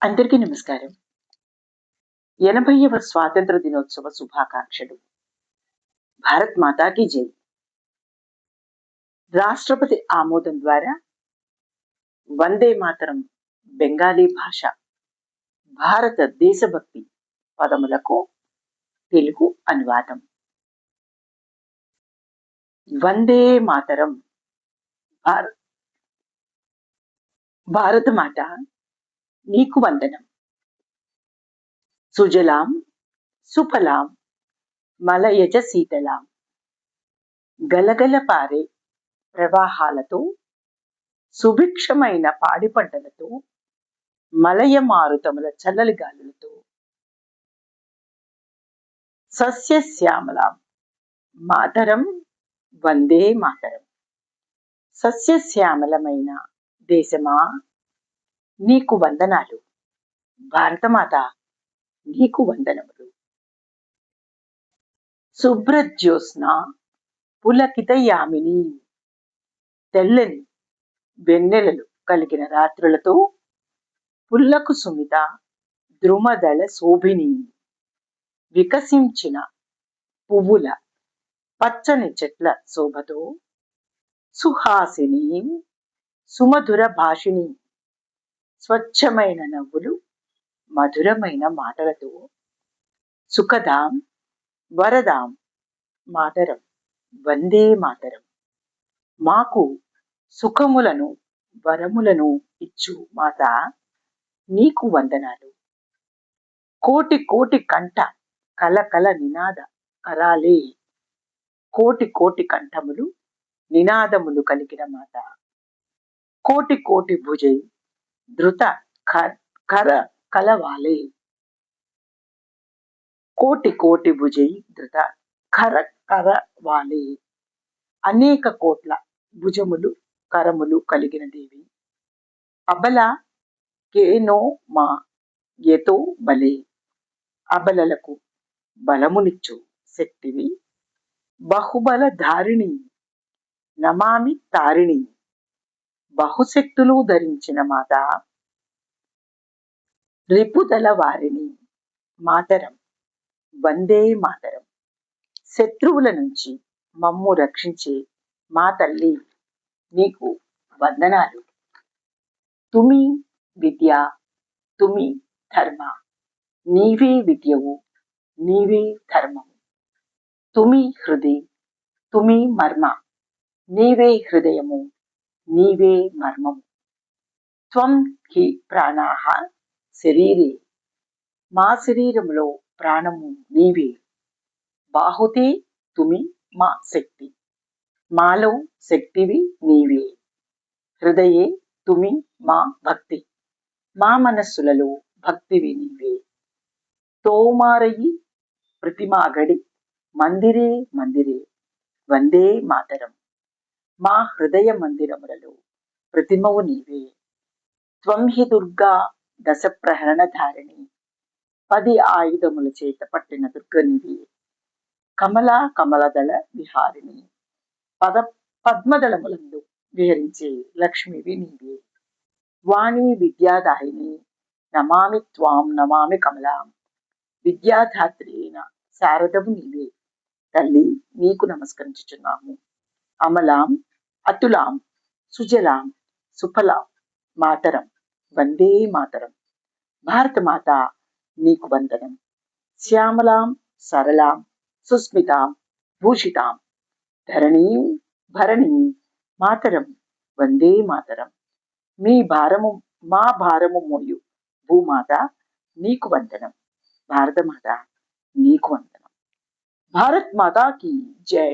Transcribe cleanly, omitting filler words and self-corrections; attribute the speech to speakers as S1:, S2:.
S1: అందరికీ నమస్కారం. 80వ స్వాతంత్ర దినోత్సవ శుభాకాంక్షలు. భారత్ మాతాకి జై. రాష్ట్రపతి ఆమోదం ద్వారా వందే మాతరం బెంగాలీ భాష భారత దేశభక్తి పదములకు తెలుగు అనువాదం. వందే మాతరం. భారతమాత నీకు వందనం. సుజలాం సుఫలాం మలయజ శీతలాం. గలగల పారే ప్రవాహాలతో, సుభిక్షమైన పాడి పంటలతో, మలయ మారుతముల చల్లలి గాలులతో, సస్యశ్యామలాం మాతరం వందే మాతరం. సస్యశ్యామలమైన దేశమా నీకు వందనాలు. భారతమాత నీకు వందనములు. శుభ్రజ్యోత్స్న పులకిత యామిని. తెల్లని వెన్నెలలు కలిగిన రాత్రులతో, పుల్లకు సుమిత ద్రుమదళ శోభిని. వికసించిన పువ్వుల పచ్చని చెట్ల శోభతో, సుహాసిని సుమధుర భాషిణి. స్వచ్ఛమైన నవ్వులు మధురమైన మాటలతో, సుఖదాం వరదాం మాతరం వందే మాతరం. మాకు సుఖములను వరములను ఇచ్చు మాత నీకు వందనాలు. కోటి కోటి కంఠ కలకల నినాద కరాలే. కోటి కోటి కంఠములు నినాదములు కలిగిన మాత. కోటి కోటి భుజై ధృత కర కలవాలే. కోటి కోటి భుజై ధృత కర కరవాలే. అనేక కోట్ల భుజములు కరములు కలిగిన దేవి. అబల కేనో మా ఎతో బలే. అబలలకు బలమునిచ్చు శక్తివి. బహుబల ధారిణి నమామి తారిణి. బహుశక్తులు ధరించిన మాత. రిపుదల వారిని మాతరం వందే మాతరం. శత్రువుల నుంచి మమ్ము రక్షించే మా తల్లి నీకు వందనాలు. తుమి విద్య తుమి ధర్మ. నీవే విద్యవు నీవే ధర్మము. తుమి హృది తుమి మర్మ. నీవే హృదయము నీవే మర్మము. త్వం హి ప్రాణాః శరీరే. మా శరీరములో ప్రాణము నీవే. బాహుతే తుమి మా శక్తి. మాలో శక్తివి నీవే. హృదయే తుమి మా భక్తి. మా మనస్సులలో భక్తివి నీవే. తోమారయి ప్రతిమాగడి మందిరే మందిరే వందే మాతరం. మా హృదయ మందిరములలో ప్రతిమవు నీవే. త్వం హి దుర్గా దశ ప్రహరణ ధారిణి. 10 ఆయుధముల చేత పట్టిన దుర్గనివి. కమలా కమలదళ విహారిణి. పద్మదళములందు విహరించే లక్ష్మివి నీవే. వాణి విద్యాదాయిని నమామి త్వాం నమామి కమలాం. విద్యాధాత్రి అయిన శారదము నీవే. తల్లి నీకు నమస్కరించుచున్నాము. అమలాం అతులాం సుజలాం సుఫలాం మాతరం వందే మాతరం. భారతమాత నీకు వందనం. శ్యామలాం సరళాం సుస్మితాం భూషితాం ధరణీం భరణీం మాతరం వందే మాతరం. మీ భారము మా భారము మోయు భూమాత నీకు వందనం. భారతమాత నీకు వందనం. భారత్ మాతాకి జై.